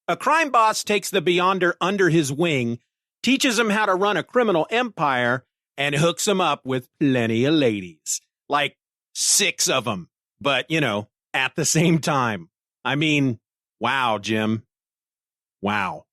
A crime boss takes the Beyonder under his wing, teaches him how to run a criminal empire, and hooks him up with plenty of ladies. Like 6 of them. But, at the same time. I mean, wow, Jim. Wow.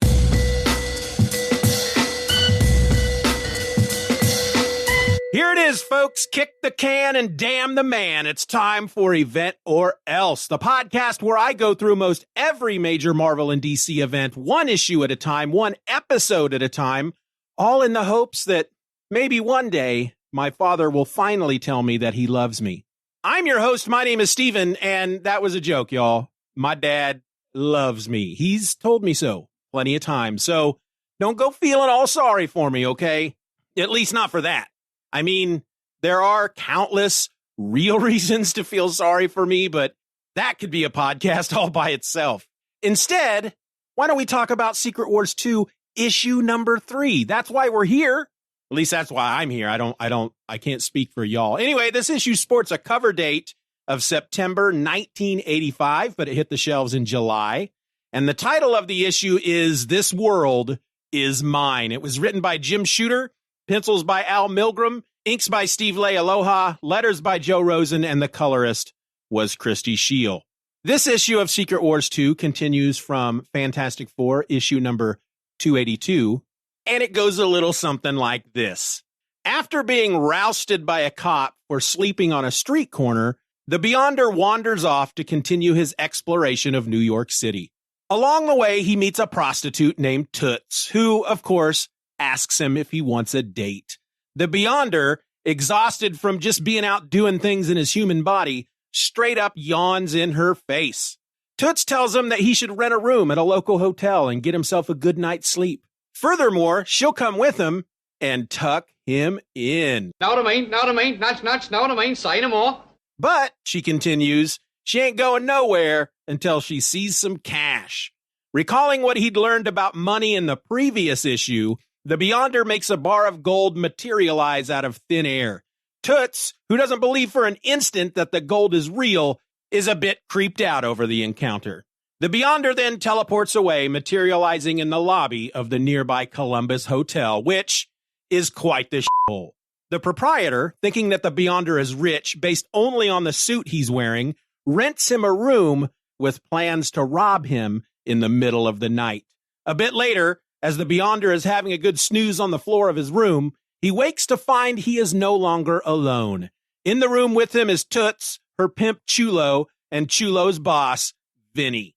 Here it is, folks. Kick the can and damn the man. It's time for Event or Else, the podcast where I go through most every major Marvel and DC event, one issue at a time, one episode at a time, all in the hopes that maybe one day my father will finally tell me that he loves me. I'm your host. My name is Steven, and that was a joke, y'all. My dad loves me. He's told me so plenty of times. So don't go feeling all sorry for me, okay? At least not for that. I mean, there are countless real reasons to feel sorry for me, but that could be a podcast all by itself. Instead, why don't we talk about Secret Wars 2 issue number 3? That's why we're here. At least that's why I'm here. I can't speak for y'all. Anyway, this issue sports a cover date of September 1985, but it hit the shelves in July. And the title of the issue is This World Is Mine. It was written by Jim Shooter, pencils by Al Milgram, inks by Steve Aloha, letters by Joe Rosen, and the colorist was Christy Scheel. This issue of Secret Wars 2 continues from Fantastic Four, issue number 282, and it goes a little something like this. After being rousted by a cop for sleeping on a street corner, the Beyonder wanders off to continue his exploration of New York City. Along the way, he meets a prostitute named Toots, who, of course, asks him if he wants a date. The Beyonder, exhausted from just being out doing things in his human body, straight up yawns in her face. Toots tells him that he should rent a room at a local hotel and get himself a good night's sleep. Furthermore, she'll come with him and tuck him in. Know what I mean? Know what I mean? Nuts, know what I mean? Say no more. But, she continues, she ain't going nowhere until she sees some cash. Recalling what he'd learned about money in the previous issue, the Beyonder makes a bar of gold materialize out of thin air. Toots, who doesn't believe for an instant that the gold is real, is a bit creeped out over the encounter. The Beyonder then teleports away, materializing in the lobby of the nearby Columbus Hotel, which is quite the shithole. The proprietor, thinking that the Beyonder is rich based only on the suit he's wearing, rents him a room with plans to rob him in the middle of the night. A bit later, as the Beyonder is having a good snooze on the floor of his room, he wakes to find he is no longer alone. In the room with him is Toots, her pimp Chulo, and Chulo's boss, Vinny.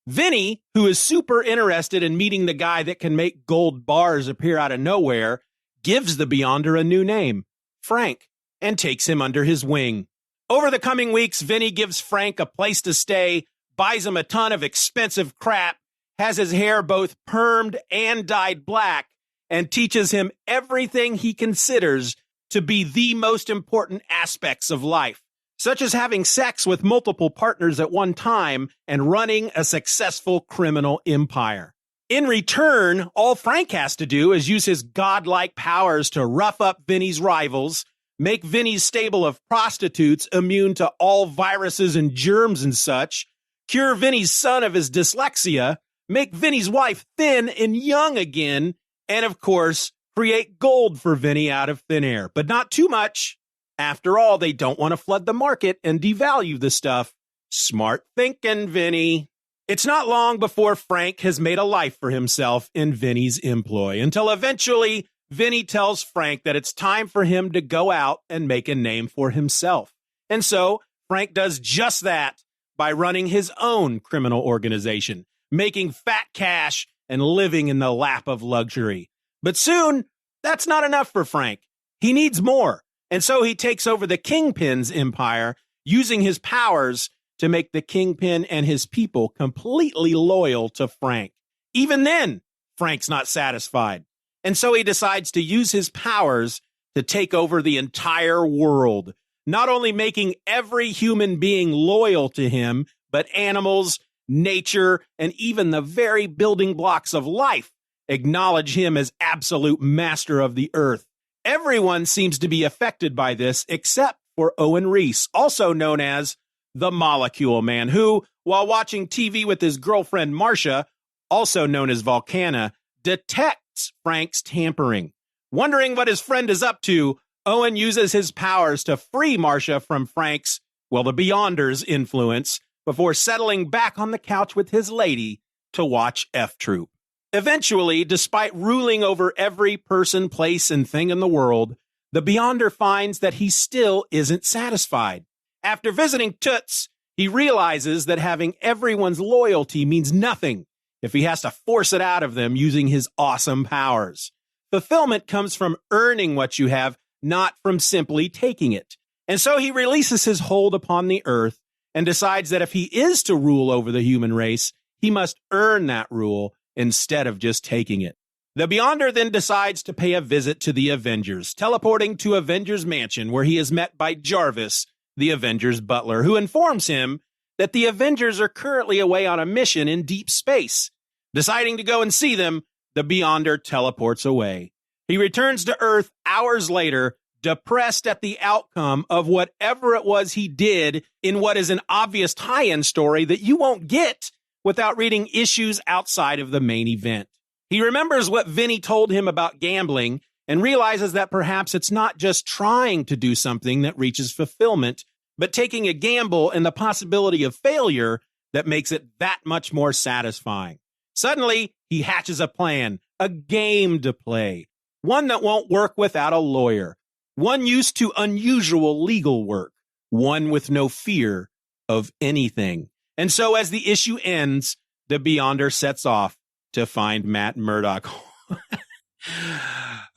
Vinny, who is super interested in meeting the guy that can make gold bars appear out of nowhere, gives the Beyonder a new name, Frank, and takes him under his wing. Over the coming weeks, Vinny gives Frank a place to stay, buys him a ton of expensive crap, has his hair both permed and dyed black, and teaches him everything he considers to be the most important aspects of life, such as having sex with multiple partners at one time and running a successful criminal empire. In return, all Frank has to do is use his godlike powers to rough up Vinny's rivals, make Vinny's stable of prostitutes immune to all viruses and germs and such, cure Vinny's son of his dyslexia, make Vinny's wife thin and young again, and of course, create gold for Vinny out of thin air. But not too much. After all, they don't want to flood the market and devalue the stuff. Smart thinking, Vinny. It's not long before Frank has made a life for himself in Vinny's employ, until eventually Vinny tells Frank that it's time for him to go out and make a name for himself. And so Frank does just that by running his own criminal organization, making fat cash and living in the lap of luxury. But soon, that's not enough for Frank. He needs more. And so he takes over the Kingpin's empire, using his powers to make the Kingpin and his people completely loyal to Frank. Even then, Frank's not satisfied. And so he decides to use his powers to take over the entire world, not only making every human being loyal to him, but animals, nature, and even the very building blocks of life acknowledge him as absolute master of the earth. Everyone seems to be affected by this except for Owen Reese, also known as the Molecule Man, who, while watching TV with his girlfriend Marcia, also known as Volcana, detects Frank's tampering. Wondering what his friend is up to, Owen uses his powers to free Marcia from Frank's, well, the Beyonder's influence, before settling back on the couch with his lady to watch F Troop. Eventually, despite ruling over every person, place, and thing in the world, the Beyonder finds that he still isn't satisfied. After visiting Toots, he realizes that having everyone's loyalty means nothing if he has to force it out of them using his awesome powers. Fulfillment comes from earning what you have, not from simply taking it. And so he releases his hold upon the earth and decides that if he is to rule over the human race, he must earn that rule instead of just taking it. The Beyonder then decides to pay a visit to the Avengers, teleporting to Avengers Mansion, where he is met by Jarvis, the Avengers butler, who informs him that the Avengers are currently away on a mission in deep space. Deciding to go and see them, the Beyonder teleports away. He returns to Earth hours later, depressed at the outcome of whatever it was he did in what is an obvious tie-in story that you won't get without reading issues outside of the main event. He remembers what Vinny told him about gambling and realizes that perhaps it's not just trying to do something that reaches fulfillment, but taking a gamble and the possibility of failure that makes it that much more satisfying. Suddenly, he hatches a plan, a game to play, one that won't work without a lawyer, one used to unusual legal work, one with no fear of anything. And so as the issue ends, the Beyonder sets off to find Matt Murdock.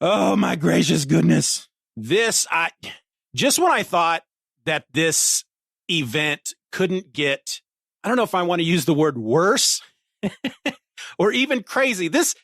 Oh, my gracious goodness. Just when I thought that this event couldn't get, I don't know if I want to use the word worse or even crazy. This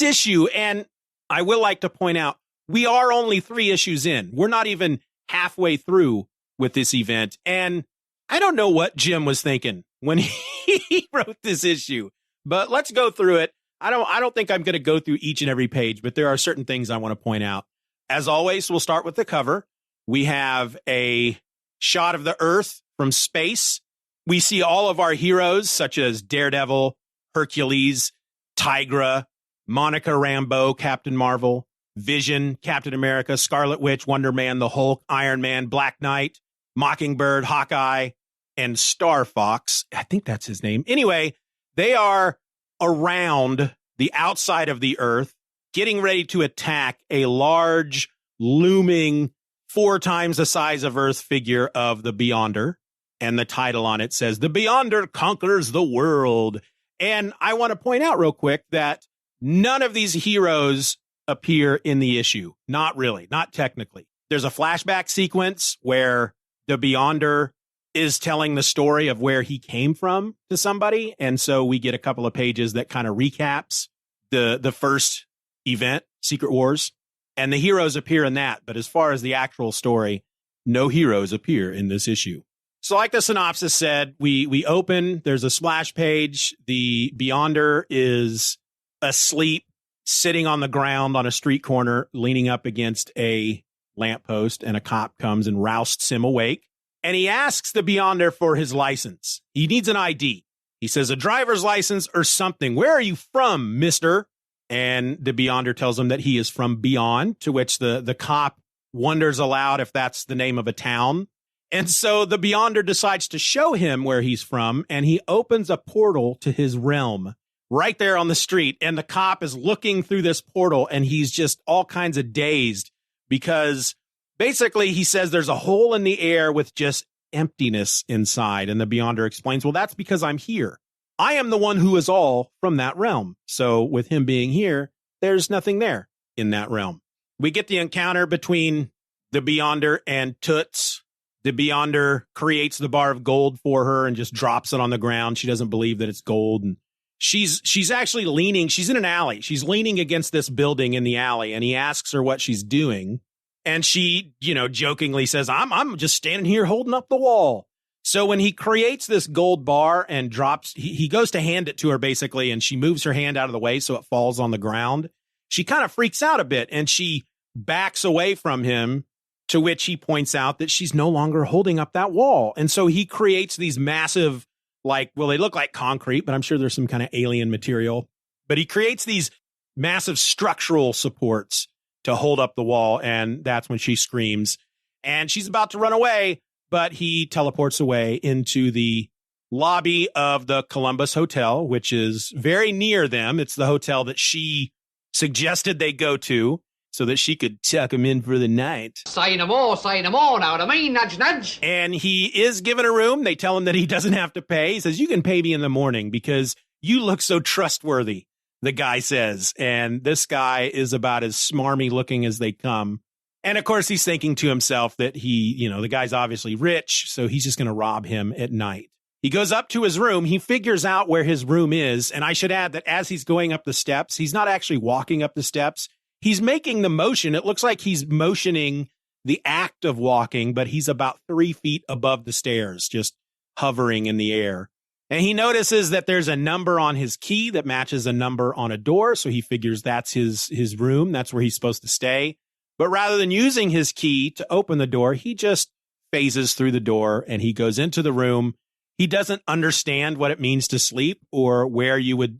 issue, and I will like to point out, we are only 3 issues in. We're not even halfway through with this event. And I don't know what Jim was thinking when he wrote this issue, but let's go through it. I don't think I'm going to go through each and every page, but there are certain things I want to point out. As always, we'll start with the cover. We have a shot of the Earth from space. We see all of our heroes, such as Daredevil, Hercules, Tigra, Monica Rambeau, Captain Marvel, Vision, Captain America, Scarlet Witch, Wonder Man, the Hulk, Iron Man, Black Knight, Mockingbird, Hawkeye, and Star Fox. I think that's his name. Anyway, they are around the outside of the Earth, getting ready to attack a large, looming, 4 times the size of Earth figure of the Beyonder. And the title on it says, "The Beyonder Conquers the World." And I want to point out real quick that none of these heroes appear in the issue. Not really, not technically. There's a flashback sequence where the Beyonder is telling the story of where he came from to somebody. And so we get a couple of pages that kind of recaps the first event, Secret Wars, and the heroes appear in that. But as far as the actual story, no heroes appear in this issue. So like the synopsis said, we open, there's a splash page. The Beyonder is asleep, sitting on the ground on a street corner, leaning up against a lamppost, and a cop comes and rousts him awake. And he asks the Beyonder for his license. He needs an ID. He says, a driver's license or something. Where are you from, mister? And the Beyonder tells him that he is from beyond, to which the cop wonders aloud if that's the name of a town. And so the Beyonder decides to show him where he's from, and he opens a portal to his realm right there on the street. And the cop is looking through this portal, and he's just all kinds of dazed because basically he says there's a hole in the air with just emptiness inside. And the Beyonder explains, well, that's because I'm here. I am the one who is all from that realm. So with him being here, there's nothing there in that realm. We get the encounter between the Beyonder and Toots. The Beyonder creates the bar of gold for her and just drops it on the ground. She doesn't believe that it's gold. And she's actually leaning. She's in an alley. She's leaning against this building in the alley. And he asks her what she's doing. And she, jokingly says, I'm just standing here holding up the wall. So when he creates this gold bar and drops, he goes to hand it to her basically, and she moves her hand out of the way so it falls on the ground. She kind of freaks out a bit and she backs away from him, to which he points out that she's no longer holding up that wall. And so he creates these massive like, well, they look like concrete, but I'm sure there's some kind of alien material. But he creates these massive structural supports to hold up the wall. And that's when she screams and she's about to run away, but he teleports away into the lobby of the Columbus Hotel, which is very near them. It's the hotel that she suggested they go to so that she could tuck him in for the night. Say no more, now what I mean, nudge, nudge. And he is given a room. They tell him that he doesn't have to pay. He says, you can pay me in the morning because you look so trustworthy, the guy says. And this guy is about as smarmy looking as they come. And of course, he's thinking to himself that the guy's obviously rich, so he's just going to rob him at night. He goes up to his room. He figures out where his room is. And I should add that as he's going up the steps, he's not actually walking up the steps. He's making the motion. It looks like he's motioning the act of walking, but he's about 3 feet above the stairs, just hovering in the air. And he notices that there's a number on his key that matches a number on a door. So he figures that's his room. That's where he's supposed to stay. But rather than using his key to open the door, he just phases through the door and he goes into the room. He doesn't understand what it means to sleep or where you would,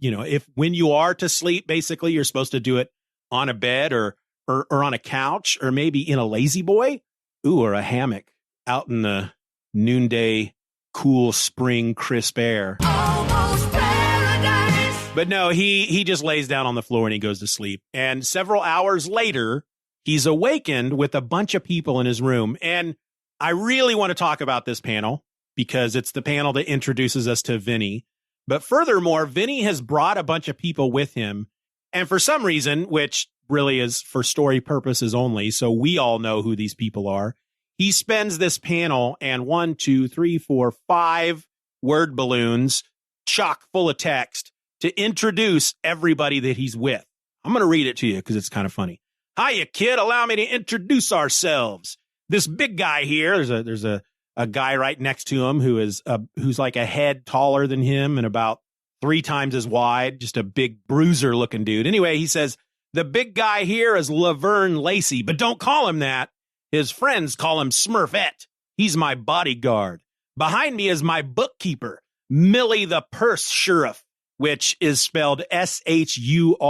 when you are to sleep, basically, you're supposed to do it on a bed or on a couch or maybe in a lazy boy. Or a hammock out in the noonday, cool spring, crisp air. Almost paradise. But no, he just lays down on the floor and he goes to sleep. And several hours later, he's awakened with a bunch of people in his room. And I really want to talk about this panel because it's the panel that introduces us to Vinny. But furthermore, Vinny has brought a bunch of people with him. And for some reason, which really is for story purposes only, so we all know who these people are, he spends this panel and 1, 2, 3, 4, 5 word balloons chock full of text to introduce everybody that he's with. I'm going to read it to you because it's kind of funny. Hiya, kid. Allow me to introduce ourselves. This big guy here, there's a guy right next to him who's like a head taller than him and about 3 times as wide, just a big bruiser looking dude. Anyway, he says, the big guy here is Laverne Lacey, but don't call him that. His friends call him Smurfette. He's my bodyguard. Behind me is my bookkeeper, Millie the Purse Sheriff, which is spelled Shuriff.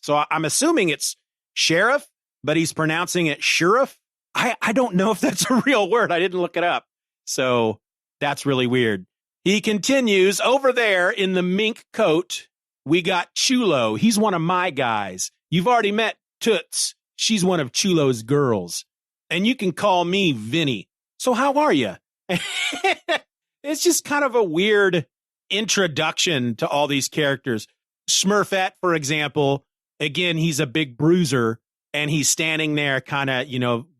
So I'm assuming it's sheriff, but he's pronouncing it sheriff. I don't know if that's a real word. I didn't look it up. So that's really weird. He continues, over there in the mink coat, we got Chulo. He's one of my guys. You've already met Toots. She's one of Chulo's girls. And you can call me Vinny. So how are you? It's just kind of a weird introduction to all these characters. Smurfette, for example, again, he's a big bruiser and he's standing there kind of,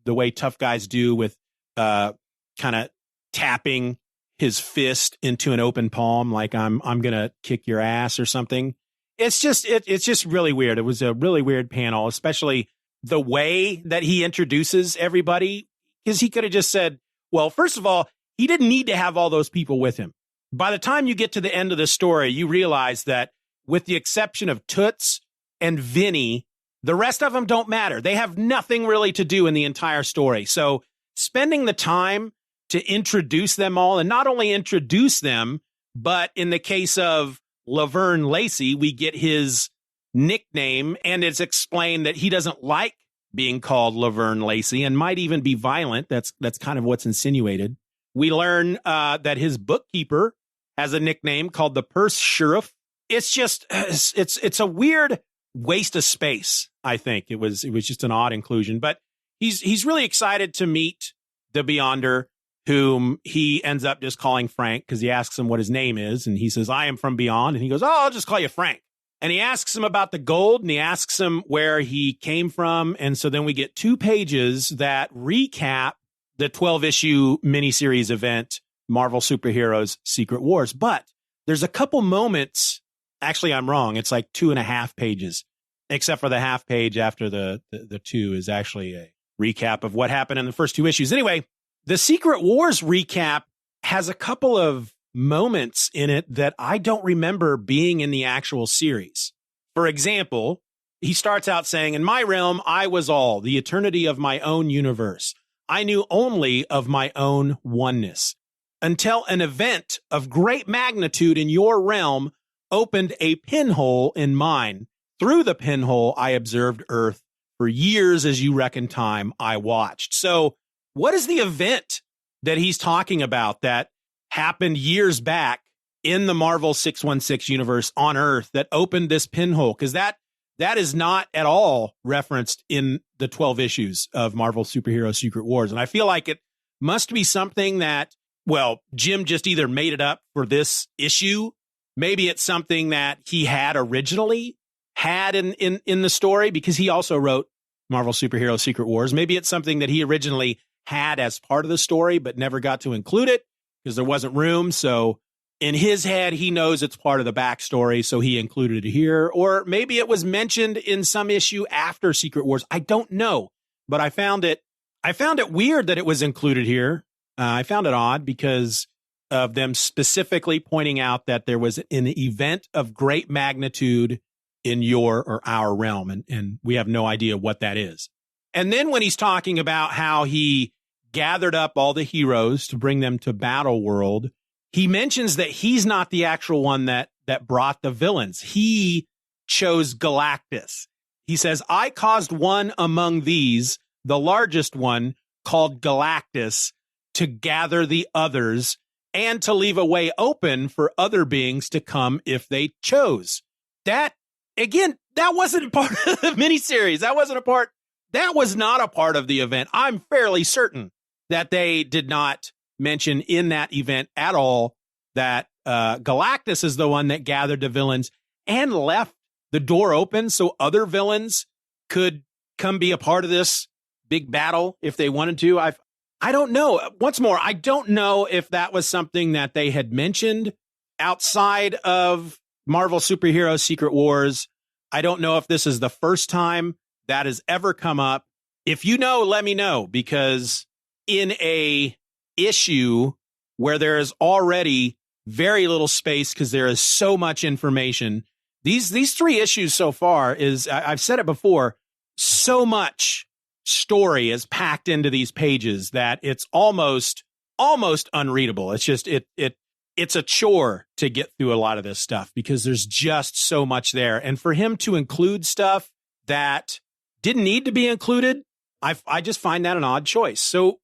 the way tough guys do with kind of tapping his fist into an open palm, like I'm going to kick your ass or something. It's just really weird. It was a really weird panel, especially the way that he introduces everybody, because he could have just said, well, first of all, he didn't need to have all those people with him. By the time you get to the end of the story, you realize that with the exception of Toots and Vinny, the rest of them don't matter. They have nothing really to do in the entire story. So spending the time to introduce them all, and not only introduce them, but in the case of Laverne Lacey, we get his nickname, and it's explained that he doesn't like being called Laverne Lacey and might even be violent. That's kind of what's insinuated. We learn that his bookkeeper has a nickname called the Purse Sheriff. It's just it's a weird waste of space. I think it was just an odd inclusion, but he's really excited to meet the Beyonder, whom he ends up just calling Frank because he asks him what his name is. And he says, I am from beyond. And he goes, oh, I'll just call you Frank. And he asks him about the gold and he asks him where he came from. And so then we get 2 pages that recap the 12-issue miniseries event, Marvel Superheroes Secret Wars. But there's a couple moments. Actually, I'm wrong. It's like 2.5 pages, except for the half page after the 2 is actually a recap of what happened in the first 2 issues. Anyway, the Secret Wars recap has a couple of moments in it that I don't remember being in the actual series. For example, he starts out saying, in my realm, I was all, the eternity of my own universe. I knew only of my own oneness. until an event of great magnitude in your realm opened a pinhole in mine. Through the pinhole, I observed Earth. For years, as you reckon time, I watched. So what is the event that he's talking about that happened years back in the Marvel 616 universe on Earth that opened this pinhole? Because that is not at all referenced in the 12 issues of Marvel Superhero Secret Wars. And I feel like it must be something that, well, Jim just either made it up for this issue. Maybe it's something that he had originally had in the story, because he also wrote Marvel Superhero Secret Wars. Maybe it's something that he originally had as part of the story, but never got to include it because there wasn't room. So in his head, he knows it's part of the backstory, so he included it here. Or maybe it was mentioned in some issue after Secret Wars. I don't know, but I found it weird that it was included here. I found it odd because of them specifically pointing out that there was an event of great magnitude in your or our realm, and we have no idea what that is. And then when he's talking about how he gathered up all the heroes to bring them to Battle World, he mentions that he's not the actual one that brought the villains. He chose Galactus. He says, I caused one among these, the largest one, called Galactus, to gather the others and to leave a way open for other beings to come if they chose. That, again, that wasn't a part of the miniseries. That was not a part of the event. I'm fairly certain that they did not mention in that event at all that Galactus is the one that gathered the villains and left the door open so other villains could come be a part of this big battle if they wanted to. I don't know. Once more, I don't know if that was something that they had mentioned outside of Marvel Superhero Secret Wars. I don't know if this is the first time that has ever come up. If you know, let me know, because in a issue where there is already very little space because there is so much information, these 3 issues so far is, I've said it before, so much story is packed into these pages that it's almost unreadable. It's just it's a chore to get through a lot of this stuff because there's just so much there. And for him to include stuff that didn't need to be included, I just find that an odd choice. So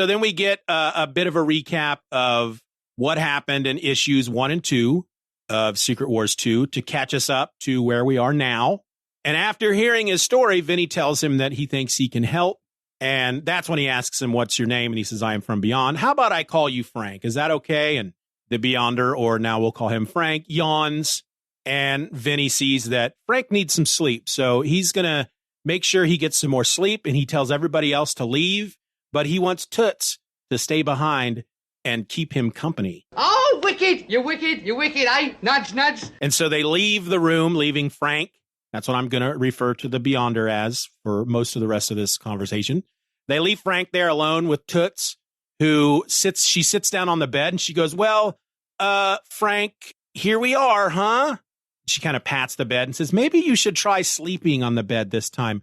then we get a bit of a recap of what happened in issues 1 and 2 of Secret Wars 2 to catch us up to where we are now. And after hearing his story, Vinny tells him that he thinks he can help. And that's when he asks him, what's your name? And he says, I am from Beyond. How about I call you Frank? Is that okay? And the Beyonder, or now we'll call him Frank, yawns. And Vinny sees that Frank needs some sleep. So he's going to make sure he gets some more sleep. And he tells everybody else to leave. But he wants Toots to stay behind and keep him company. Oh, wicked! You're wicked, eh? Nudge, nudge. And so they leave the room, leaving Frank. That's what I'm going to refer to the Beyonder as for most of the rest of this conversation. They leave Frank there alone with Toots, she sits down on the bed and she goes, well, Frank, here we are, huh? She kind of pats the bed and says, maybe you should try sleeping on the bed this time.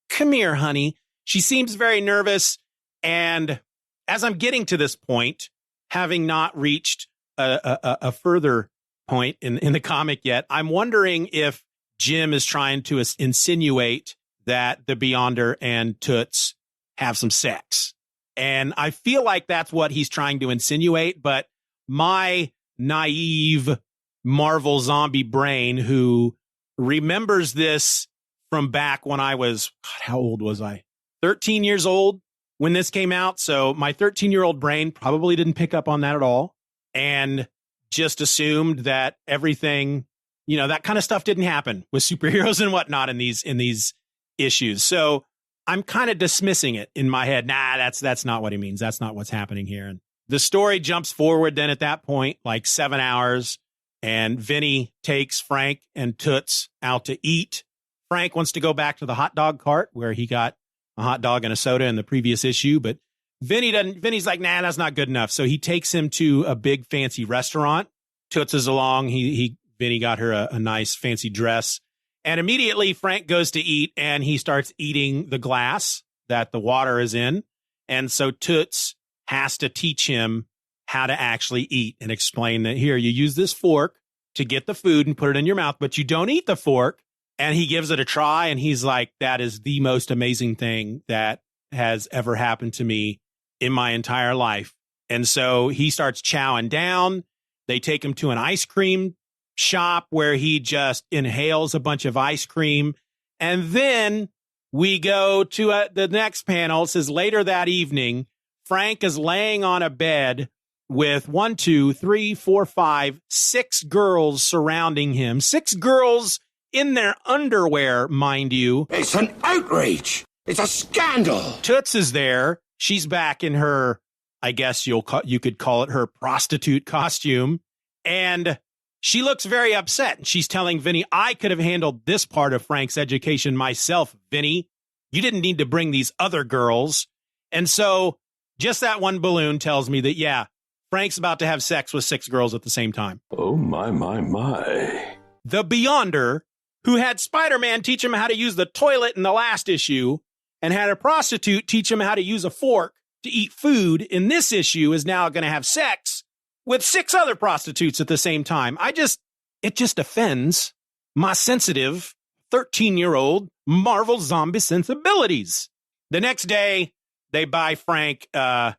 Come here, honey. She seems very nervous. And as I'm getting to this point, having not reached a further point in the comic yet, I'm wondering if Jim is trying to insinuate that the Beyonder and Toots have some sex. And I feel like that's what he's trying to insinuate, but my naive Marvel zombie brain, who remembers this from back when I was, God, how old was I? 13 years old when this came out. So my 13-year-old brain probably didn't pick up on that at all and just assumed that everything, that kind of stuff didn't happen with superheroes and whatnot in these issues. So I'm kind of dismissing it in my head. Nah, that's not what he means. That's not what's happening here. And the story jumps forward then at that point, like 7 hours, and Vinny takes Frank and Toots out to eat. Frank wants to go back to the hot dog cart where he got a hot dog and a soda in the previous issue, but Vinny's like, nah, that's not good enough. So he takes him to a big fancy restaurant. Toots is along. Vinny got her a nice fancy dress. And immediately Frank goes to eat and he starts eating the glass that the water is in. And so Toots has to teach him how to actually eat and explain that here, you use this fork to get the food and put it in your mouth, but you don't eat the fork. And he gives it a try. And he's like, that is the most amazing thing that has ever happened to me in my entire life. And so he starts chowing down. They take him to an ice cream shop where he just inhales a bunch of ice cream. And then we go to the next panel. It says later that evening, Frank is laying on a bed with 6 girls surrounding him. 6 girls in their underwear, mind you. It's an outrage. It's a scandal. Toots is there. She's back in her, I guess you could call it her prostitute costume. And she looks very upset. She's telling Vinny, I could have handled this part of Frank's education myself, Vinny. You didn't need to bring these other girls. And so just that one balloon tells me that, yeah, Frank's about to have sex with 6 girls at the same time. Oh, my, my, my. The Beyonder, who had Spider-Man teach him how to use the toilet in the last issue and had a prostitute teach him how to use a fork to eat food in this issue, is now going to have sex with 6 other prostitutes at the same time. It just offends my sensitive 13-year-old Marvel zombie sensibilities. The next day, they buy Frank a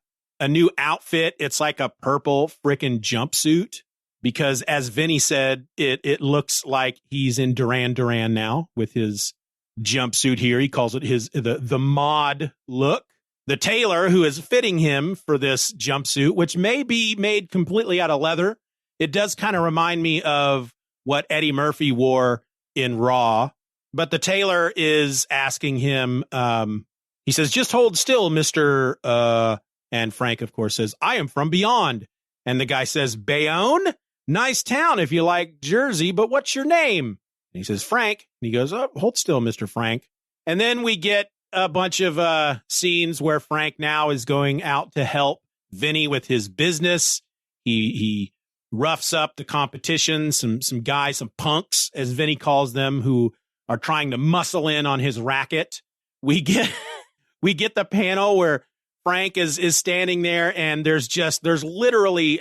new outfit. It's like a purple frickin' jumpsuit because, as Vinny said, it looks like he's in Duran Duran now with his jumpsuit here. He calls it the mod look. The tailor who is fitting him for this jumpsuit, which may be made completely out of leather, it does kind of remind me of what Eddie Murphy wore in Raw. But the tailor is asking him, he says, just hold still, Mr. And Frank, of course, says, I am from beyond. And the guy says, Bayonne? Nice town if you like Jersey, but what's your name? And he says, Frank. And he goes, oh, hold still, Mr. Frank. And then we get a bunch of scenes where Frank now is going out to help Vinny with his business. He roughs up the competition, some guys, some punks, as Vinny calls them, who are trying to muscle in on his racket. We get the panel where Frank is standing there, and there's literally,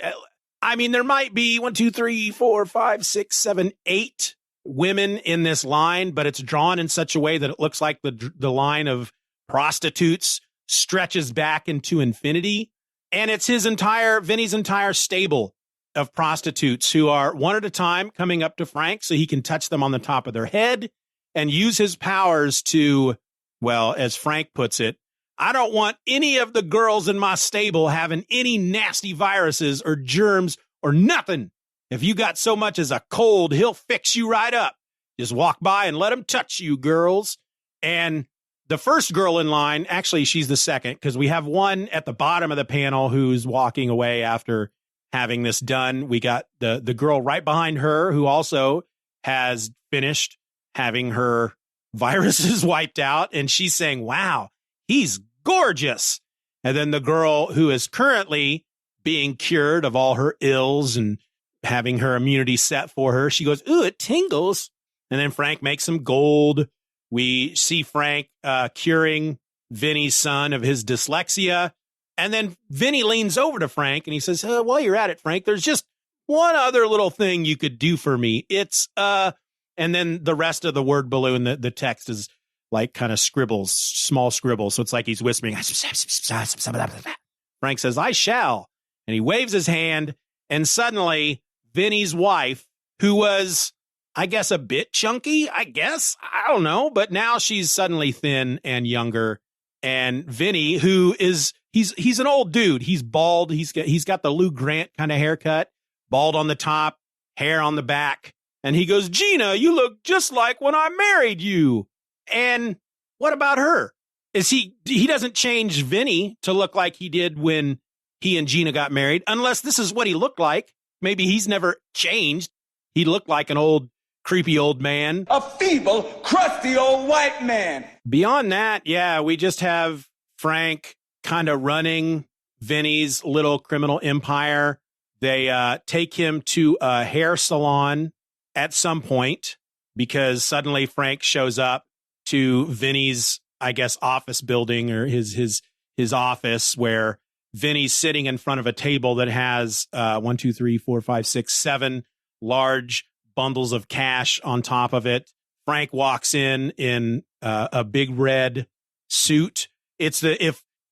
I mean, there might be 1, 2, 3, 4, 5, 6, 7, 8 women in this line, but it's drawn in such a way that it looks like the line of prostitutes stretches back into infinity. And it's Vinny's entire stable of prostitutes who are one at a time coming up to Frank so he can touch them on the top of their head and use his powers to, well, as Frank puts it, I don't want any of the girls in my stable having any nasty viruses or germs or nothing. If you got so much as a cold, he'll fix you right up. Just walk by and let him touch you, girls. And the first girl in line, actually, she's the second, because we have one at the bottom of the panel who's walking away after having this done. We got the girl right behind her who also has finished having her viruses wiped out. And she's saying, wow, he's gorgeous. And then the girl who is currently being cured of all her ills and having her immunity set for her, she goes, ooh, it tingles. And then Frank makes some gold. We see Frank curing Vinny's son of his dyslexia. And then Vinny leans over to Frank and he says, while you're at it, Frank, there's just one other little thing you could do for me. It's, and then the rest of the word balloon, the text is like kind of scribbles, small scribbles. So it's like he's whispering. Frank says, I shall. And he waves his hand, and suddenly Vinny's wife, who was, I guess, a bit chunky, I don't know, but now she's suddenly thin and younger. And Vinny, who is, he's an old dude. He's bald. He's got the Lou Grant kind of haircut, bald on the top, hair on the back. And he goes, Gina, you look just like when I married you. And what about her? He doesn't change Vinny to look like he did when he and Gina got married, unless this is what he looked like. Maybe he's never changed. He looked like an old, creepy old man. A feeble, crusty old white man. Beyond that, yeah, we just have Frank kind of running Vinny's little criminal empire. They take him to a hair salon at some point because suddenly Frank shows up to Vinny's, I guess, office building or his office where Vinny's sitting in front of a table that has 1, 2, 3, 4, 5, 6, 7 large bundles of cash on top of it. Frank walks in a big red suit. It's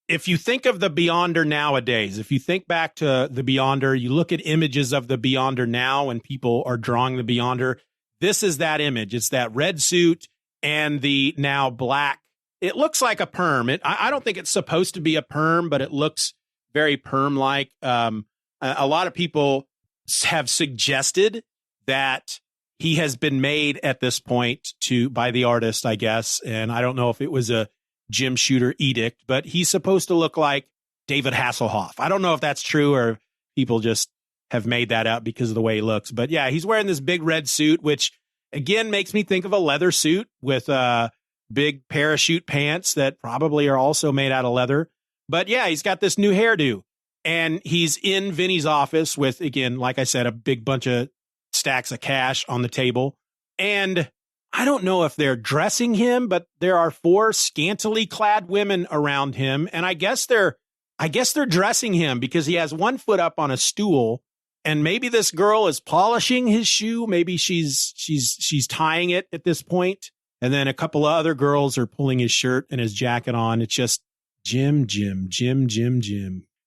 if you think of the Beyonder nowadays, if you think back to the Beyonder, you look at images of the Beyonder now when people are drawing the Beyonder, this is that image. It's that red suit and the now black. It looks like a perm. I don't think it's supposed to be a perm, but it looks very perm-like. A lot of people have suggested that he has been made at this point by the artist, I guess. And I don't know if it was a Jim Shooter edict, but he's supposed to look like David Hasselhoff. I don't know if that's true or people just have made that up because of the way he looks. But yeah, he's wearing this big red suit, which again makes me think of a leather suit with big parachute pants that probably are also made out of leather. But yeah, he's got this new hairdo and he's in Vinny's office with, again, like I said, a big bunch of stacks of cash on the table. And I don't know if they're dressing him, but there are 4 scantily clad women around him. And I guess they're dressing him because he has one foot up on a stool and maybe this girl is polishing his shoe. Maybe she's tying it at this point. And then a couple of other girls are pulling his shirt and his jacket on. It's just Jim.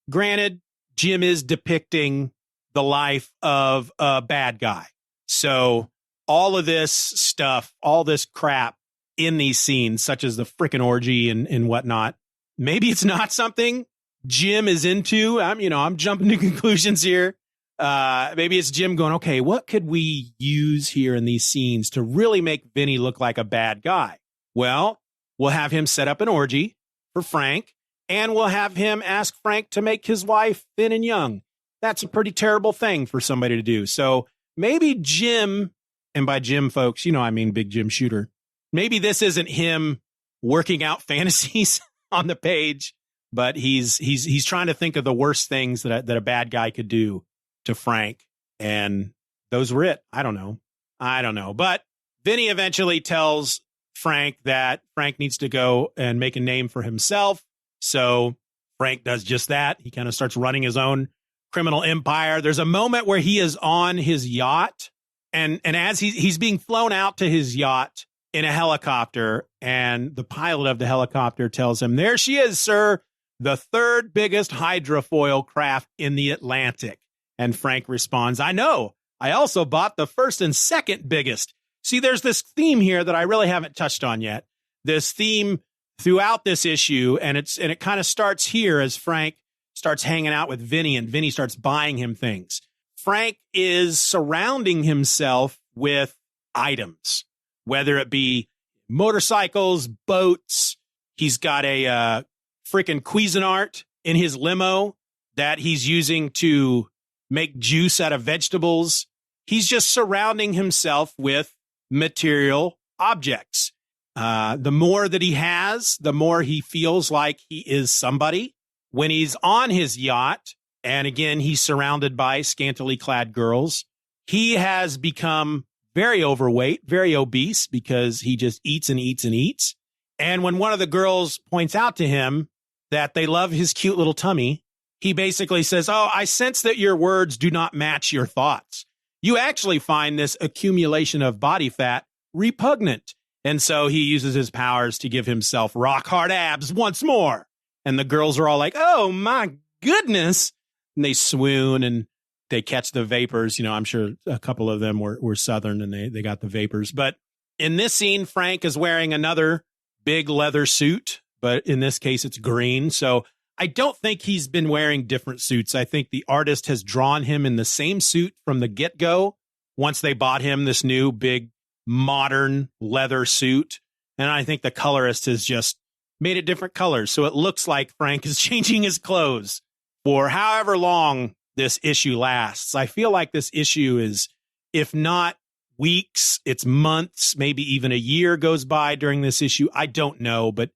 Granted, Jim is depicting the life of a bad guy. So all of this stuff, all this crap in these scenes, such as the frickin' orgy and whatnot, maybe it's not something Jim is into. I'm jumping to conclusions here. Maybe it's Jim going, okay, what could we use here in these scenes to really make Vinny look like a bad guy? Well, we'll have him set up an orgy for Frank, and we'll have him ask Frank to make his wife thin and young. That's a pretty terrible thing for somebody to do. So maybe Jim, and by Jim, folks, I mean Big Jim Shooter, maybe this isn't him working out fantasies on the page, but he's trying to think of the worst things that a bad guy could do to Frank. And those were it. I don't know. But Vinny eventually tells Frank that Frank needs to go and make a name for himself. So Frank does just that. He kind of starts running his own criminal empire. There's a moment where he is on his yacht and as he's being flown out to his yacht in a helicopter, and the pilot of the helicopter tells him, "There she is, sir, the 3rd biggest hydrofoil craft in the Atlantic." And Frank responds, "I know. I also bought the 1st and 2nd biggest." See, there's this theme here that I really haven't touched on yet. This theme throughout this issue, and it kind of starts here as Frank starts hanging out with Vinny, and Vinny starts buying him things. Frank is surrounding himself with items, whether it be motorcycles, boats. He's got a freaking Cuisinart in his limo that he's using to make juice out of vegetables. He's just surrounding himself with material objects. The more that he has, the more he feels like he is somebody. When he's on his yacht, and again, he's surrounded by scantily clad girls, he has become very overweight, very obese, because he just eats and eats and eats. And when one of the girls points out to him that they love his cute little tummy, he basically says, "Oh, I sense that your words do not match your thoughts. You actually find this accumulation of body fat repugnant." And so he uses his powers to give himself rock hard abs once more. And the girls are all like, "Oh my goodness." And they swoon and they catch the vapors. I'm sure a couple of them were Southern and they got the vapors. But in this scene, Frank is wearing another big leather suit, but in this case, it's green. So I don't think he's been wearing different suits. I think the artist has drawn him in the same suit from the get-go once they bought him this new big modern leather suit. And I think the colorist has just made it different colors. So it looks like Frank is changing his clothes for however long this issue lasts. I feel like this issue is, if not weeks, it's months, maybe even a year goes by during this issue. I don't know, but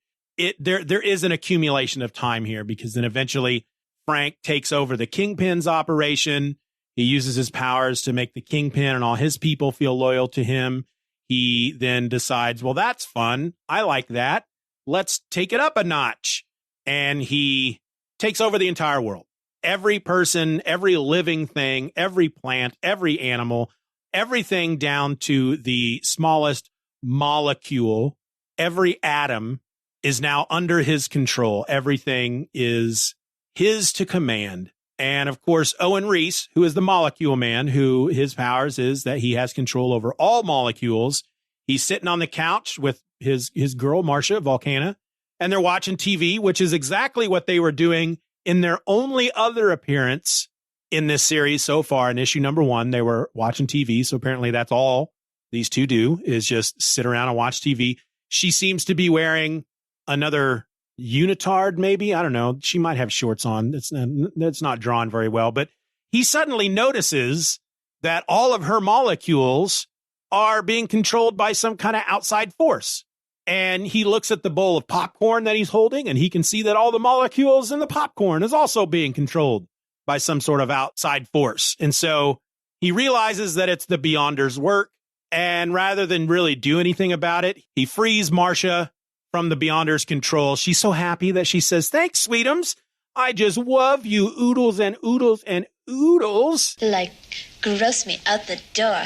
there is an accumulation of time here, because then eventually Frank takes over the Kingpin's operation. He uses his powers to make the Kingpin and all his people feel loyal to him. He then decides, well, that's fun. I like that. Let's take it up a notch. And he takes over the entire world. Every person, every living thing, every plant, every animal, everything down to the smallest molecule, every atom is now under his control. Everything is his to command. And of course, Owen Reese, who is the molecule man, who his powers is that he has control over all molecules. He's sitting on the couch with his girl, Marcia Volcana, and they're watching TV, which is exactly what they were doing in their only other appearance in this series so far. In issue number 1, they were watching TV. So apparently that's all these two do, is just sit around and watch TV. She seems to be wearing another unitard, maybe. I don't know. She might have shorts on. That's not drawn very well. But he suddenly notices that all of her molecules are being controlled by some kind of outside force. And he looks at the bowl of popcorn that he's holding, and he can see that all the molecules in the popcorn is also being controlled by some sort of outside force. And so he realizes that it's the Beyonder's work. And rather than really do anything about it, he frees Marcia from the Beyonder's control. She's so happy that she says, "Thanks, sweetums. I just love you, oodles and oodles and oodles." Like, gross me out the door.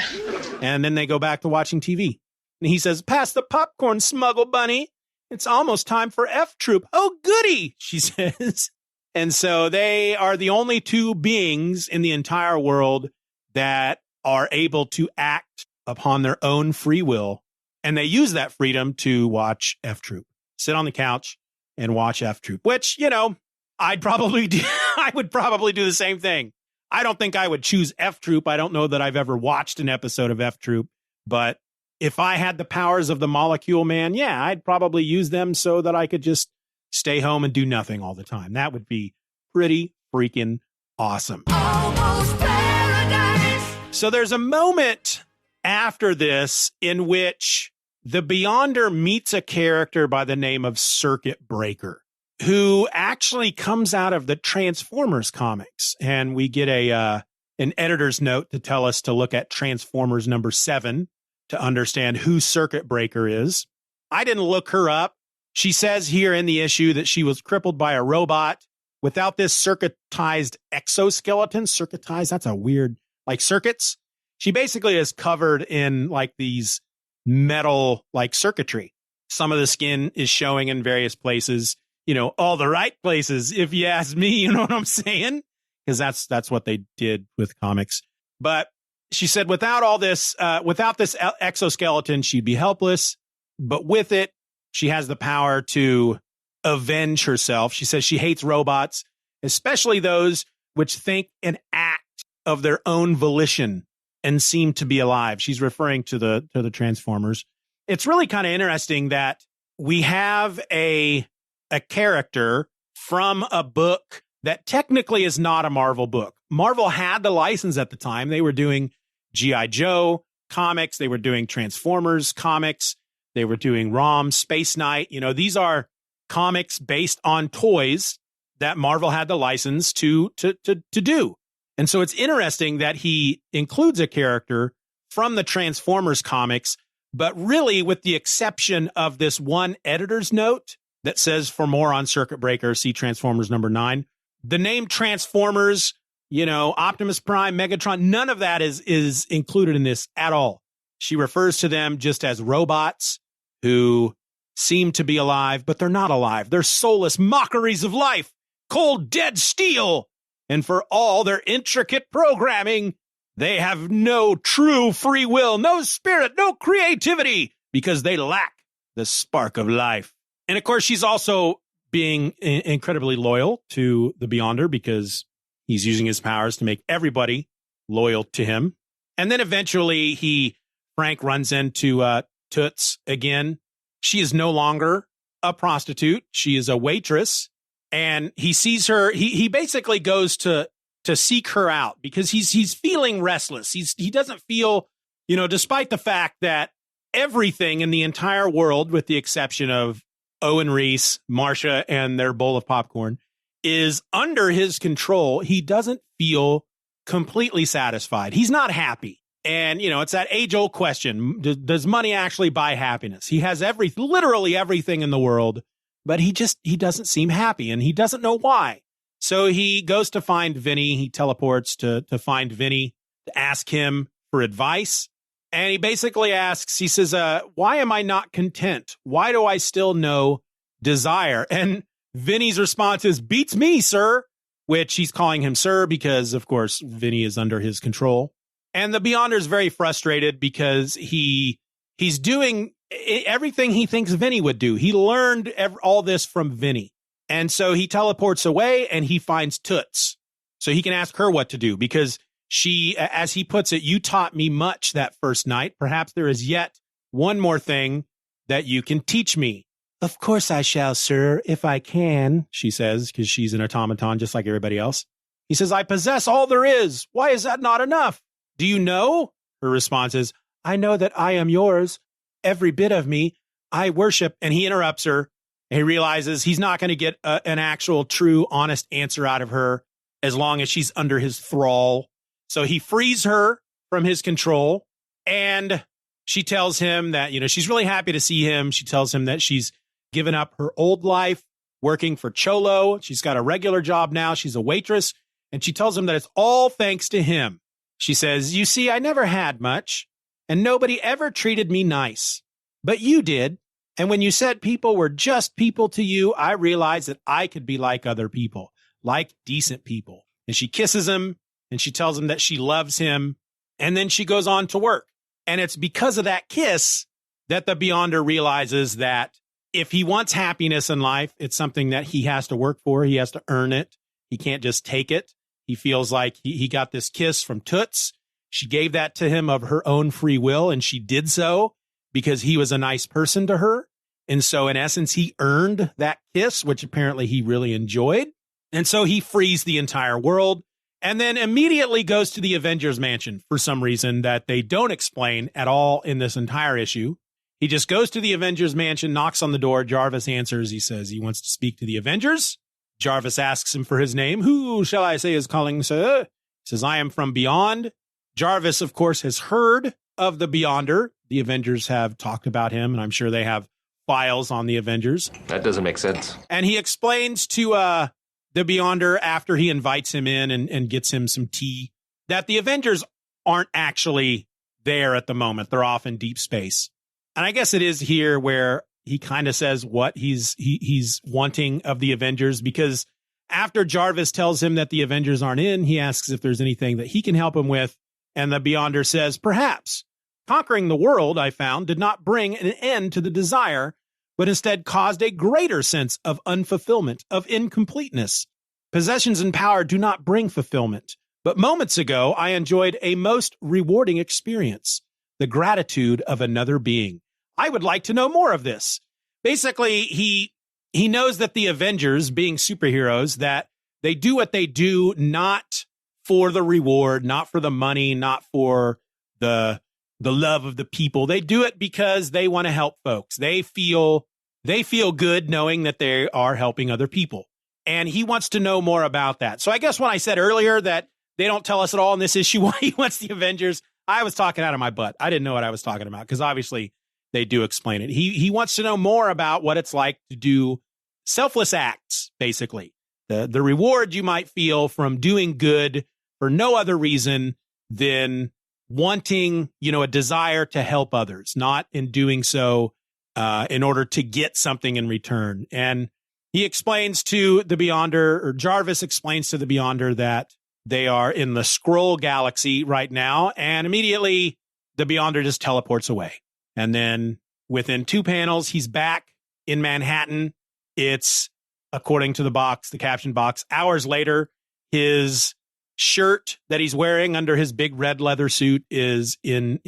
And then they go back to watching TV. And he says, "Pass the popcorn, Smuggle Bunny. It's almost time for F Troop." "Oh, goody," she says. And so they are the only two beings in the entire world that are able to act upon their own free will. And they use that freedom to watch F Troop. Sit on the couch and watch F Troop, which, you know, I'd probably do. I would probably do the same thing. I don't think I would choose F Troop. I don't know that I've ever watched an episode of F Troop, but if I had the powers of the Molecule Man, yeah, I'd probably use them so that I could just stay home and do nothing all the time. That would be pretty freaking awesome. Almost paradise. So there's a moment after this in which the Beyonder meets a character by the name of Circuit Breaker, who actually comes out of the Transformers comics. And we get an editor's note to tell us to look at Transformers number 7 to understand who Circuit Breaker is. I didn't look her up. She says here in the issue that she was crippled by a robot. Without this circuitized exoskeleton, that's a weird, like circuits. She basically is covered in like these metal, like circuitry. Some of the skin is showing in various places, you know, all the right places, if you ask me, you know what I'm saying? Because that's what they did with comics. But she said without this exoskeleton, she'd be helpless. But with it, she has the power to avenge herself. She says she hates robots, especially those which think and act of their own volition and seem to be alive. She's referring to the Transformers. It's really kind of interesting that we have a character from a book that technically is not a Marvel book. Marvel had the license at the time. They were doing G.I. Joe comics. They were doing Transformers comics. They were doing ROM, Space Knight. You know, these are comics based on toys that Marvel had the license to do. And so it's interesting that he includes a character from the Transformers comics, but really with the exception of this one editor's note that says for more on Circuit Breaker, see Transformers number 9. The name Transformers, you know, Optimus Prime, Megatron, none of that is included in this at all. She refers to them just as robots who seem to be alive, but they're not alive. They're soulless mockeries of life, cold, dead steel. And for all their intricate programming, they have no true free will, no spirit, no creativity, because they lack the spark of life. And of course, she's also being incredibly loyal to the Beyonder because he's using his powers to make everybody loyal to him. And then eventually Frank runs into Toots again. She is no longer a prostitute. She is a waitress. And he sees her. He basically goes to seek her out because he's feeling restless. He doesn't feel, you know, despite the fact that everything in the entire world, with the exception of Owen Reese, Marcia, and their bowl of popcorn, is under his control. He doesn't feel completely satisfied. He's not happy. And, you know, it's that age-old question. Does money actually buy happiness? He has literally everything in the world, but he doesn't seem happy, and he doesn't know why. So he goes to find Vinny. He teleports to find Vinny to ask him for advice. And he basically asks, he says, why am I not content? Why do I still know desire? And Vinny's response is, beats me, sir, which he's calling him sir because, of course, Vinny is under his control. And the Beyonder's very frustrated because he's doing everything he thinks Vinny would do. He learned all this from Vinny. And so he teleports away and he finds Toots. So he can ask her what to do because she, as he puts it, you taught me much that first night. Perhaps there is yet one more thing that you can teach me. Of course I shall, sir, if I can, she says, because she's an automaton just like everybody else. He says, I possess all there is. Why is that not enough? Do you know? Her response is, I know that I am yours. Every bit of me. I worship. And he interrupts her. And he realizes he's not going to get an actual, true, honest answer out of her as long as she's under his thrall. So he frees her from his control. And she tells him that, she's really happy to see him. She tells him that she's given up her old life working for Cholo. She's got a regular job now. She's a waitress. And she tells him that it's all thanks to him. She says, you see, I never had much and nobody ever treated me nice, but you did. And when you said people were just people to you, I realized that I could be like other people, like decent people. And she kisses him and she tells him that she loves him. And then she goes on to work. And it's because of that kiss that the Beyonder realizes that if he wants happiness in life, it's something that he has to work for. He has to earn it. He can't just take it. He feels like he got this kiss from Toots. She gave that to him of her own free will, and she did so because he was a nice person to her. And so in essence, he earned that kiss, which apparently he really enjoyed. And so he frees the entire world and then immediately goes to the Avengers Mansion for some reason that they don't explain at all in this entire issue. He just goes to the Avengers Mansion, knocks on the door. Jarvis answers. He says he wants to speak to the Avengers. Jarvis asks him for his name. Who shall I say is calling, sir? He says, I am from beyond. Jarvis, of course, has heard of the Beyonder. The Avengers have talked about him, and I'm sure they have files on the Avengers. That doesn't make sense. And he explains to the Beyonder after he invites him in and gets him some tea that the Avengers aren't actually there at the moment. They're off in deep space. And I guess it is here where he kind of says what he's wanting of the Avengers, because after Jarvis tells him that the Avengers aren't in, he asks if there's anything that he can help him with. And the Beyonder says, perhaps conquering the world, I found, did not bring an end to the desire, but instead caused a greater sense of unfulfillment, of incompleteness. Possessions and power do not bring fulfillment. But moments ago, I enjoyed a most rewarding experience, the gratitude of another being. I would like to know more of this. Basically, he knows that the Avengers, being superheroes, that they do what they do not for the reward, not for the money, not for the love of the people. They do it because they want to help folks. They feel good knowing that they are helping other people. And he wants to know more about that. So I guess when I said earlier that they don't tell us at all in this issue why he wants the Avengers, I was talking out of my butt. I didn't know what I was talking about because obviously they do explain it. He wants to know more about what it's like to do selfless acts, basically. The reward you might feel from doing good for no other reason than wanting, a desire to help others, not in doing so in order to get something in return. And he explains to the Beyonder, or Jarvis explains to the Beyonder, that they are in the Skrull galaxy right now, and immediately the Beyonder just teleports away. And then within 2 panels, he's back in Manhattan. It's, according to the caption box, hours later, his shirt that he's wearing under his big red leather suit is in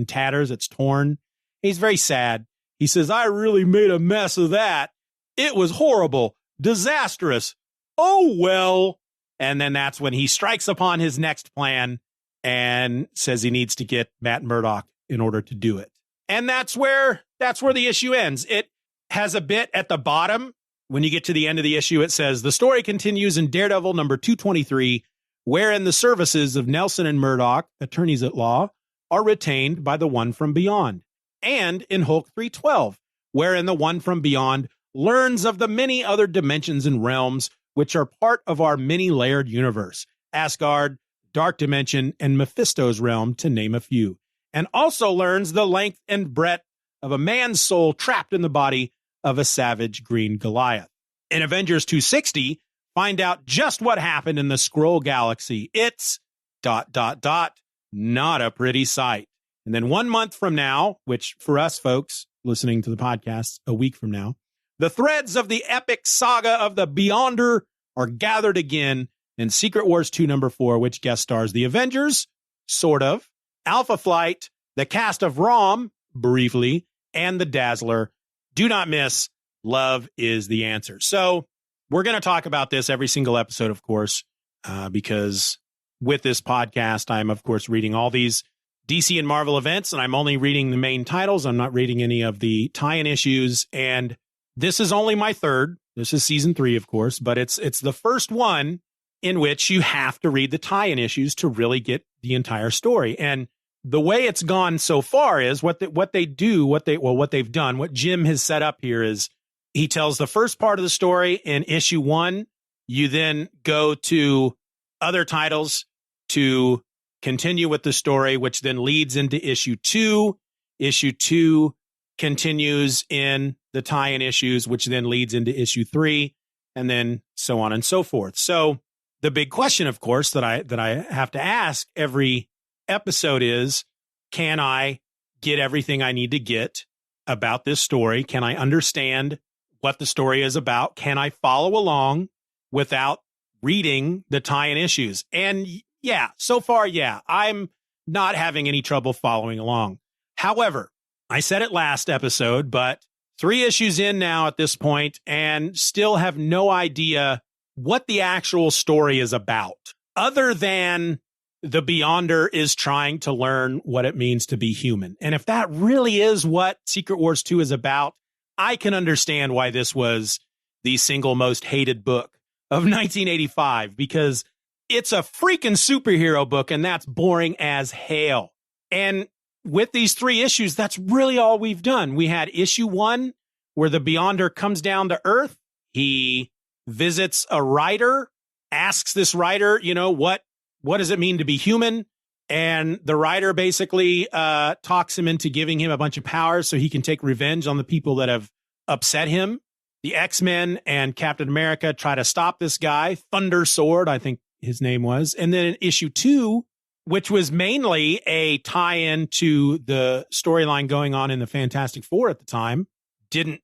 tatters. It's torn. He's very sad. He says, I really made a mess of that. It was horrible, disastrous. Oh, well. And then that's when he strikes upon his next plan and says he needs to get Matt Murdock in order to do it. And that's where the issue ends. It has a bit at the bottom. When you get to the end of the issue, it says the story continues in Daredevil number 223, wherein the services of Nelson and Murdock, attorneys at law, are retained by the One from Beyond. And in Hulk 312, wherein the One from Beyond learns of the many other dimensions and realms which are part of our many-layered universe, Asgard, Dark Dimension, and Mephisto's realm, to name a few, and also learns the length and breadth of a man's soul trapped in the body of a savage green Goliath. In Avengers 260, find out just what happened in the Skrull Galaxy. It's ... not a pretty sight. And then 1 month from now, which for us folks listening to the podcast a week from now, the threads of the epic saga of the Beyonder are gathered again in Secret Wars 2 number 4, which guest stars the Avengers, sort of, Alpha Flight, the cast of ROM, briefly, and the Dazzler. Do not miss. Love is the answer. So we're going to talk about this every single episode, of course, because with this podcast, I'm, of course, reading all these DC and Marvel events, and I'm only reading the main titles. I'm not reading any of the tie-in issues, and this is only my third. This is season 3, of course, but it's the first one in which you have to read the tie-in issues to really get the entire story. And the way it's gone so far is what they've done, what Jim has set up here is he tells the first part of the story in issue 1. You then go to other titles to continue with the story, which then leads into issue 2. Issue 2 continues in the tie-in issues, which then leads into issue 3, and then so on and so forth. So the big question, of course, that I have to ask every episode is, can I get everything I need to get about this story? Can I understand what the story is about? Can I follow along without reading the tie-in issues? And yeah, so far, yeah, I'm not having any trouble following along. However, I said it last episode, but 3 issues in now at this point and still have no idea what the actual story is about, other than the Beyonder is trying to learn what it means to be human. And if that really is what Secret Wars 2 is about, I can understand why this was the single most hated book of 1985, because it's a freaking superhero book, and that's boring as hell. And with these 3 issues, that's really all we've done. We had issue 1, where the Beyonder comes down to Earth. He visits a writer, asks this writer, what does it mean to be human? And the writer basically talks him into giving him a bunch of powers so he can take revenge on the people that have upset him. The X-Men and Captain America try to stop this guy, Thunder Sword, I think his name was. And then in issue 2, which was mainly a tie-in to the storyline going on in the Fantastic Four at the time, didn't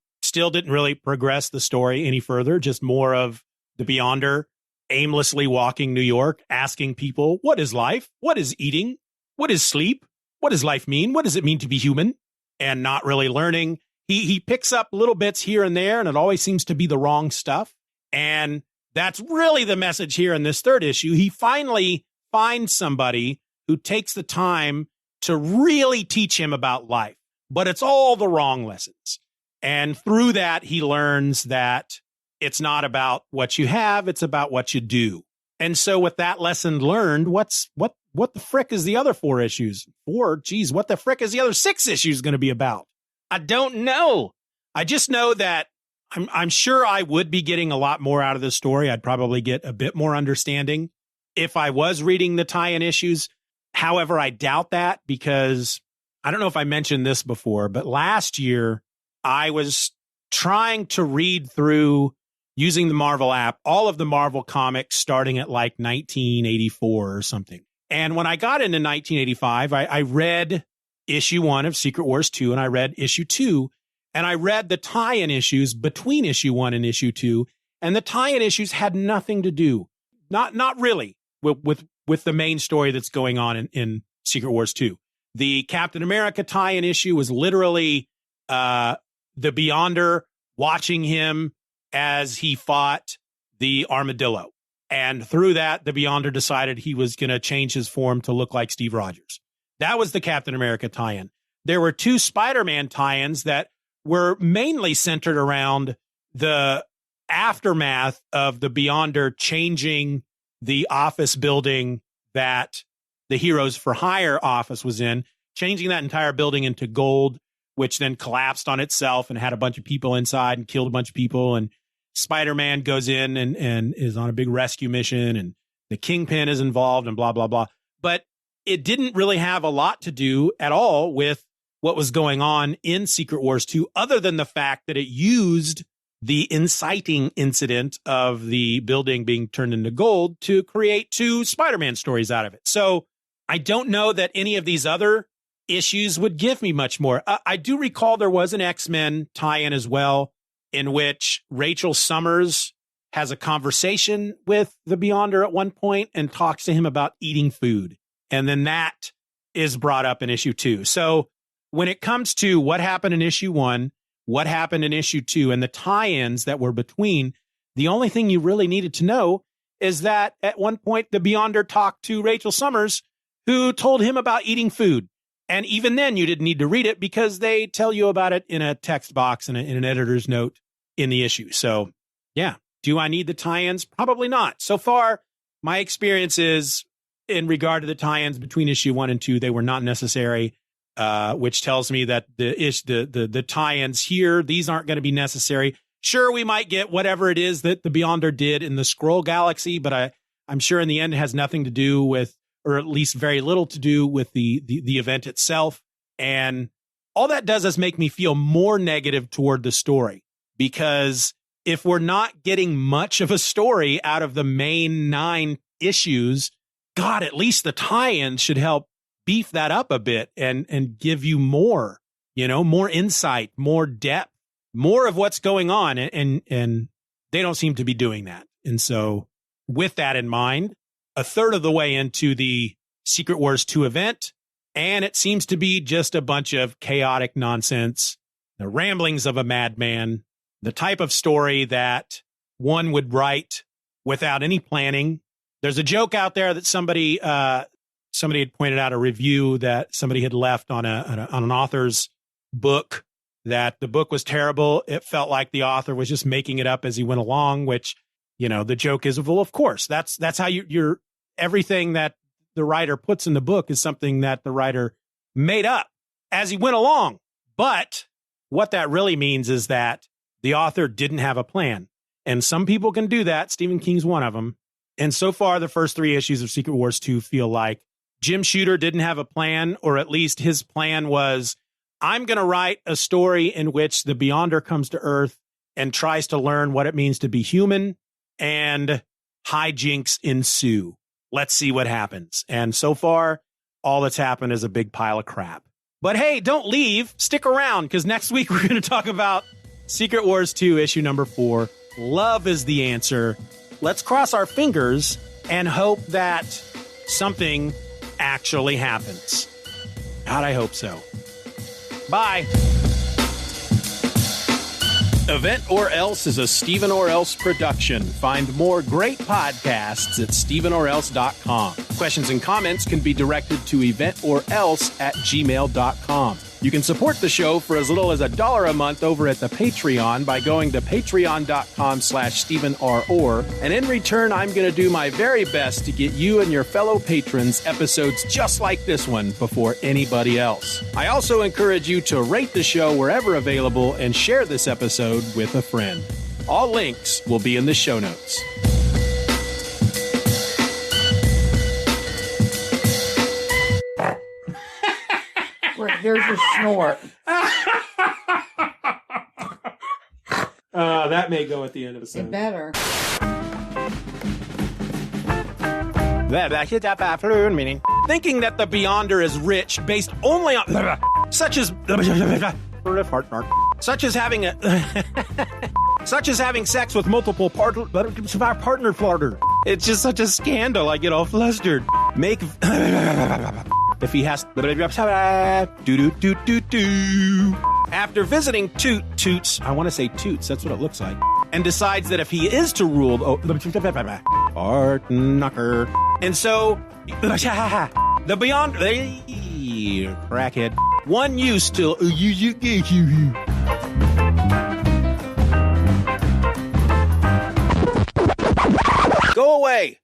really progress the story any further, just more of the Beyonder aimlessly walking New York, asking people, what is life? What is eating? What is sleep? What does life mean? What does it mean to be human? And not really learning. He picks up little bits here and there, and it always seems to be the wrong stuff. And that's really the message here in this 3rd issue. He finally finds somebody who takes the time to really teach him about life, but it's all the wrong lessons. And through that, he learns that it's not about what you have, it's about what you do. And so with that lesson learned, what the frick is the other 4 issues? What the frick is the other 6 issues going to be about? I don't know. I just know that I'm sure I would be getting a lot more out of this story. I'd probably get a bit more understanding if I was reading the tie-in issues. However, I doubt that, because I don't know if I mentioned this before, but last year I was trying to read through, using the Marvel app, all of the Marvel comics starting at like 1984 or something. And when I got into 1985, I read issue 1 of Secret Wars 2, and I read issue 2, and I read the tie-in issues between issue 1 and issue 2, and the tie-in issues had nothing to do, not really, with the main story that's going on in Secret Wars 2. The Captain America tie-in issue was literally the Beyonder watching him as he fought the armadillo. And through that, the Beyonder decided he was going to change his form to look like Steve Rogers. That was the Captain America tie-in. There were 2 Spider-Man tie-ins that were mainly centered around the aftermath of the Beyonder changing the office building that the Heroes for Hire office was in, changing that entire building into gold, which then collapsed on itself and had a bunch of people inside and killed a bunch of people. And Spider-Man goes in and is on a big rescue mission, and the Kingpin is involved, and blah, blah, blah. But it didn't really have a lot to do at all with what was going on in Secret Wars 2, other than the fact that it used the inciting incident of the building being turned into gold to create 2 Spider-Man stories out of it. So I don't know that any of these other issues would give me much more. I do recall there was an X-Men tie-in as well, in which Rachel Summers has a conversation with the Beyonder at one point and talks to him about eating food. And then that is brought up in issue 2. So when it comes to what happened in issue 1, what happened in issue 2, and the tie-ins that were between, the only thing you really needed to know is that at one point the Beyonder talked to Rachel Summers, who told him about eating food. And even then you didn't need to read it because they tell you about it in a text box and in an editor's note in the issue. So yeah, do I need the tie-ins? Probably not. So far, my experience is in regard to the tie-ins between issue 1 and 2, they were not necessary. Which tells me that the tie-ins here, these aren't going to be necessary. Sure, we might get whatever it is that the Beyonder did in the Skrull Galaxy, but I'm sure in the end it has nothing to do with, or at least very little to do with the event itself. And all that does is make me feel more negative toward the story, because if we're not getting much of a story out of the main 9 issues, God, at least the tie-ins should help beef that up a bit and give you more, more insight, more depth, more of what's going on. And they don't seem to be doing that. And so with that in mind, a third of the way into the Secret Wars 2 event, and it seems to be just a bunch of chaotic nonsense, the ramblings of a madman, the type of story that one would write without any planning. There's a joke out there that somebody had pointed out, a review that somebody had left on an author's book, that the book was terrible. It felt like the author was just making it up as he went along, which, the joke is, well, of course, that's how you're everything that the writer puts in the book is something that the writer made up as he went along. But what that really means is that the author didn't have a plan. And some people can do that. Stephen King's one of them. And so far, the first 3 issues of Secret Wars 2 feel like Jim Shooter didn't have a plan, or at least his plan was, I'm going to write a story in which the Beyonder comes to Earth and tries to learn what it means to be human, and hijinks ensue. Let's see what happens. And so far, all that's happened is a big pile of crap. But hey, don't leave. Stick around, because next week we're going to talk about Secret Wars 2, issue number 4. Love is the answer. Let's cross our fingers and hope that something actually happens. God, I hope so. Bye. Event or Else is a Stephen or Else production. Find more great podcasts at stephenorelse.com. Questions and comments can be directed to eventorelse@gmail.com. You can support the show for as little as $1 a month over at the Patreon by going to patreon.com/StephenROr. And in return, I'm going to do my very best to get you and your fellow patrons episodes just like this one before anybody else. I also encourage you to rate the show wherever available and share this episode with a friend. All links will be in the show notes. There's your snort. That may go at the end of the It sentence. better. Thinking that the Beyonder is rich based only on such as having sex with multiple partner flutter. It's just such a scandal. I get all flustered. If he has after visiting Toots, I want to say Toots, that's what it looks like, and decides that if he is to rule Knocker, and so the Beyond crackhead one used to go away.